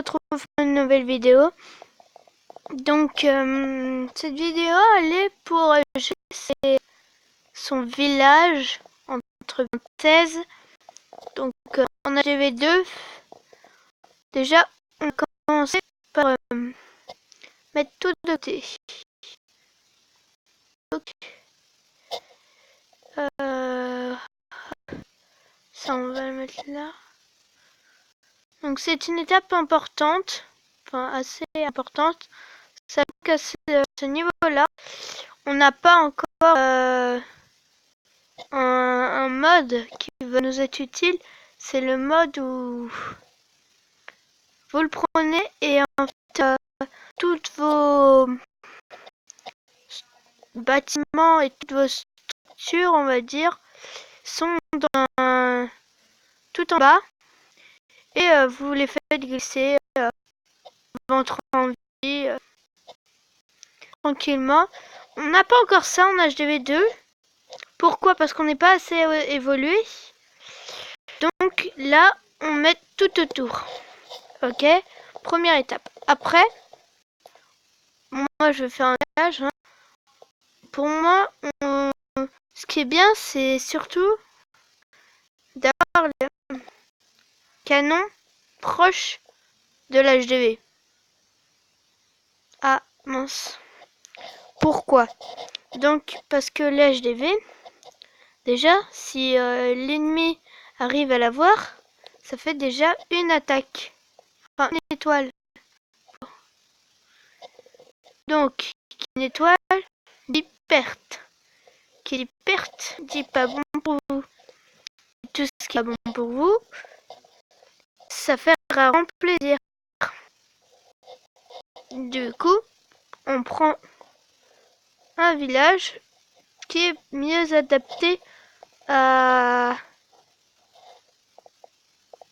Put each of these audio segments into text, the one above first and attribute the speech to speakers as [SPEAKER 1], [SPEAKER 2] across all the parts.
[SPEAKER 1] retrouve pour une nouvelle vidéo. Donc cette vidéo elle est pour son village entre parenthèses. Donc en HGV2, déjà on va commencer par mettre tout de côté. Donc ça on va le mettre là. Donc c'est une étape importante, enfin assez importante. Ça qu'à ce niveau-là, on n'a pas encore un mode qui va nous être utile. C'est le mode où vous le prenez et en fait tous vos bâtiments et toutes vos structures, on va dire, sont tout en bas et vous les faites glisser ventre en vie tranquillement. On n'a pas encore ça en HGV2. Pourquoi? Parce qu'on n'est pas assez évolué. Donc là, on met tout autour. Ok? Première étape. Après, moi je vais faire un village. Pour moi, ce qui est bien, c'est surtout d'avoir le canon proche de l'HDV. Ah mince. Pourquoi? Donc parce que l'HDV, déjà, si l'ennemi arrive à l'avoir, ça fait déjà une attaque. Enfin, une étoile. Donc, une étoile dit perte. Qui dit perte dit pas bon pour vous. Tout ce qui est pas bon pour vous, ça fait rarement plaisir. Du coup, on prend un village qui est mieux adapté à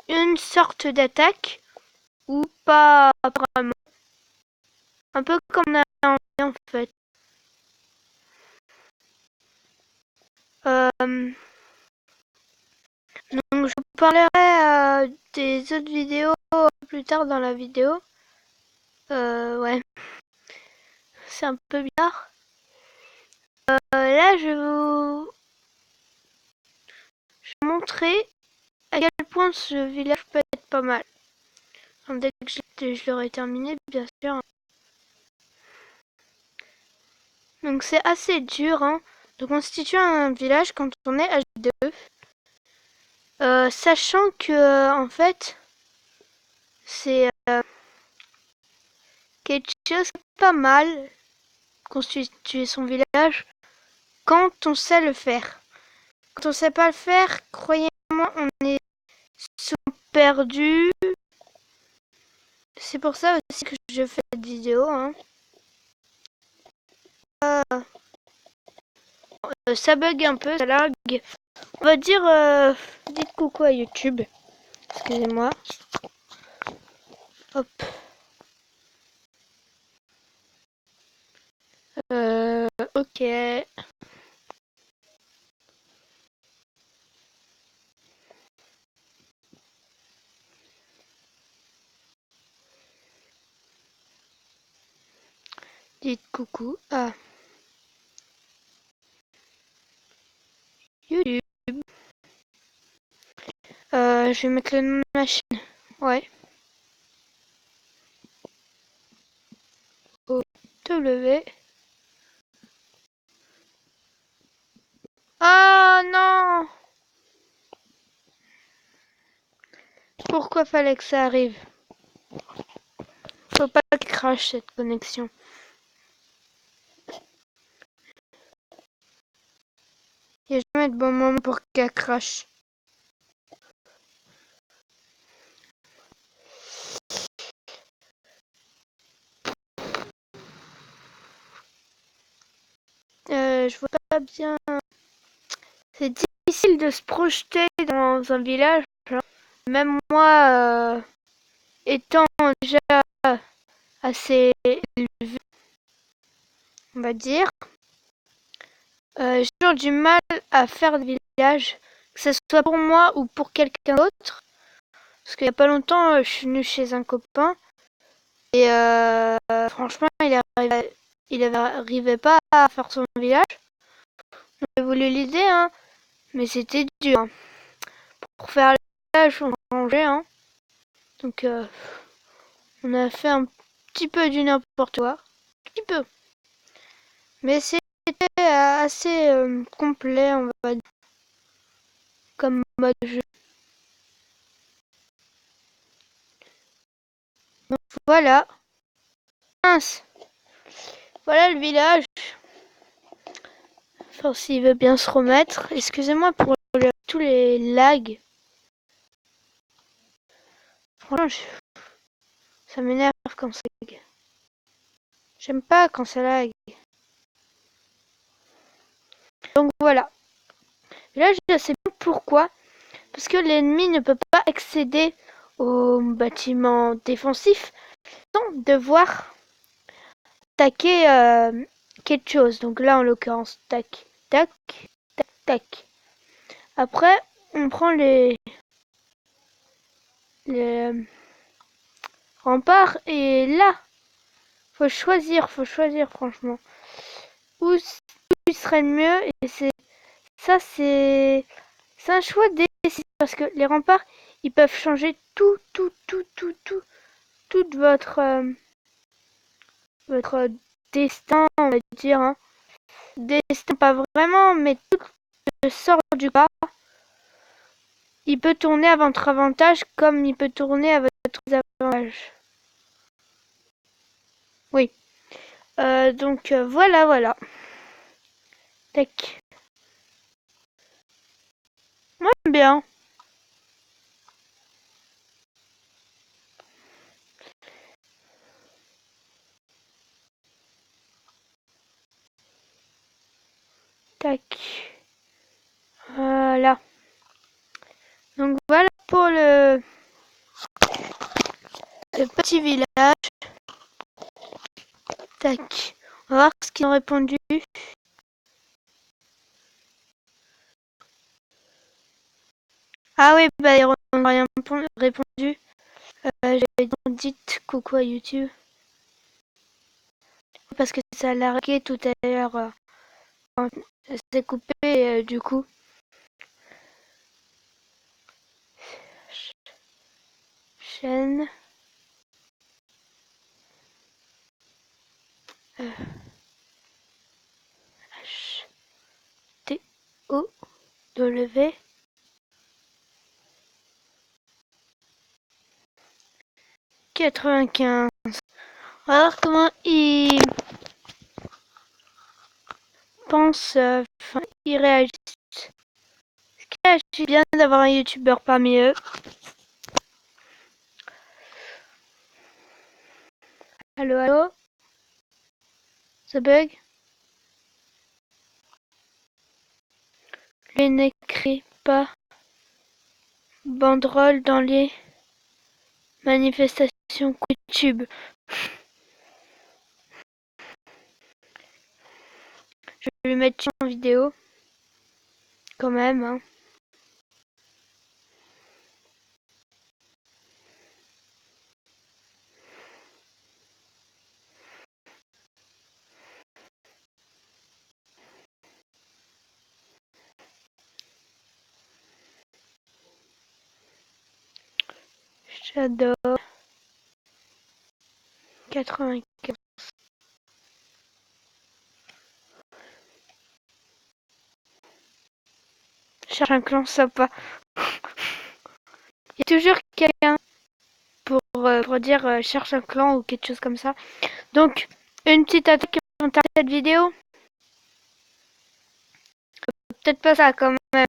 [SPEAKER 1] une sorte d'attaque ou pas vraiment. Un peu comme en fait. Donc je vous parlerai des autres vidéos plus tard dans la vidéo. Ouais. C'est un peu bizarre. Là je vais vous montrer à quel point ce village peut être pas mal. Dès que je l'aurai terminé, bien sûr. Donc c'est assez dur de constituer un village quand on est H2. Sachant que en fait c'est quelque chose de pas mal constituer son village quand on sait le faire. Quand on sait pas le faire, croyez-moi, on est souvent perdu. C'est pour ça aussi que je fais cette vidéo. Ça bug un peu, ça lag. On va dire, dites coucou à YouTube. Excusez-moi. Hop. Ok. Dites coucou à YouTube. Je vais mettre le nom de ma chaîne. Ouais. O-W. Ah non! Pourquoi fallait que ça arrive? Faut pas qu'elle crache cette connexion. Il n'y a jamais de bon moment pour qu'elle crache. Je vois pas bien. C'est difficile de se projeter dans un village. Même moi, étant déjà assez élevé, on va dire, j'ai toujours du mal à faire des villages, que ce soit pour moi ou pour quelqu'un d'autre. Parce qu'il y a pas longtemps, je suis venue chez un copain. Et franchement, il arrivait pas à faire son village. On a voulu l'aider, hein. Mais c'était dur, hein. Pour faire le village, on a rangé, hein. Donc, on a fait un petit peu du n'importe quoi. Un petit peu. Mais c'était assez complet, on va dire, comme mode jeu. Donc voilà. Mince. Voilà le village. Enfin, s'il veut bien se remettre. Excusez-moi pour tous les lags. Franchement, ça m'énerve quand ça lag. J'aime pas quand ça lag. Donc voilà. Là, je sais pas pourquoi. Parce que l'ennemi ne peut pas accéder au bâtiment défensif sans devoir attaquer quelque chose. Donc là, en l'occurrence, tac, tac, tac, tac. Après, on prend les remparts et là, faut choisir franchement. Où il serait le mieux et c'est un choix décisif parce que les remparts, ils peuvent changer tout votre destin, on va dire, hein. Destin pas vraiment, mais tout sort du bas. Il peut tourner à votre avantage comme il peut tourner à votre désavantage. Oui. Donc voilà. Tac. Moi j'aime bien. Tac. Voilà. Donc voilà pour le petit village. Tac. On va voir ce qu'ils ont répondu. Ah oui, bah ils n'ont rien répondu. J'avais dit coucou à YouTube. Parce que ça a largué tout à l'heure. C'est coupé du coup. Chaîne. H. T. O. W. 95. On va voir comment il pense, il réagit. Est-ce qu'il réagit bien d'avoir un youtubeur parmi eux? Allô, allô? Ça bug? Lui n'écrit pas banderole dans les manifestations YouTube. Je vais lui mettre en vidéo. Quand même, hein. J'adore. 95. Cherche un clan sympa. Il y a toujours quelqu'un pour dire cherche un clan ou quelque chose comme ça. Donc, une petite attaque avant cette vidéo. Peut-être pas ça quand même.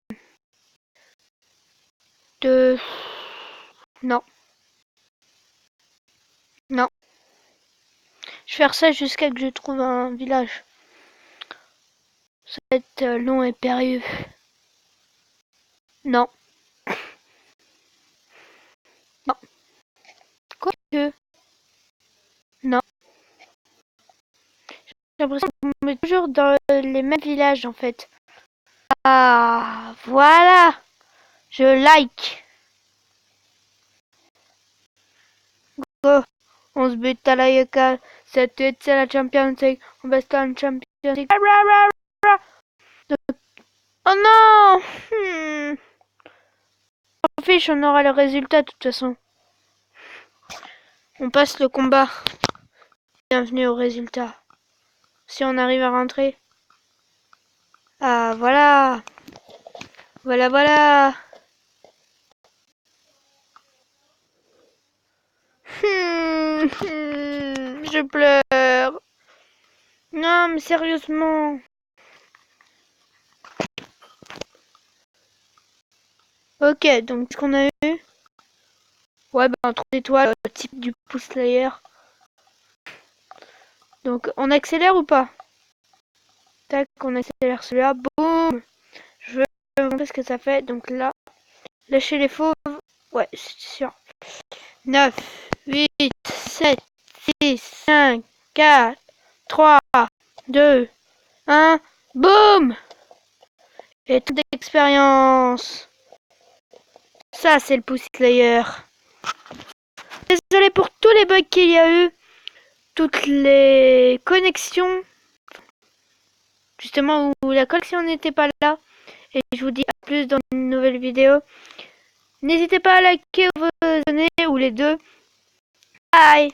[SPEAKER 1] De... Non. Non. Je vais faire ça jusqu'à que je trouve un village. Ça va être long et périlleux. Non. Non. Quoique. Non. J'ai l'impression qu'on met toujours dans les mêmes villages en fait. Ah, voilà. Je like. Go. On se bute à la Yaka. C'est la Champions League. On best en Champions League. Oh non! On fiche, on aura le résultat de toute façon. On passe le combat. Bienvenue au résultat. Si on arrive à rentrer. Ah, voilà. Voilà. Je pleure. Non, mais sérieusement. Ok, donc ce qu'on a eu. Ouais, ben 3 étoiles, type du pouce slayer. Donc, on accélère ou pas? Tac, on accélère celui-là. Boum. Je vais vous montrer ce que ça fait. Donc là, lâcher les fauves. Ouais, c'est sûr. 9, 8, 7, 6, 5, 4, 3, 2, 1. Boum! Et toute d'expérience. Ça, c'est le pouce slayer. Désolé pour tous les bugs qu'il y a eu. Toutes les connexions. Justement, où la connexion n'était pas là. Et je vous dis à plus dans une nouvelle vidéo. N'hésitez pas à liker ou vous abonner ou les deux. Bye!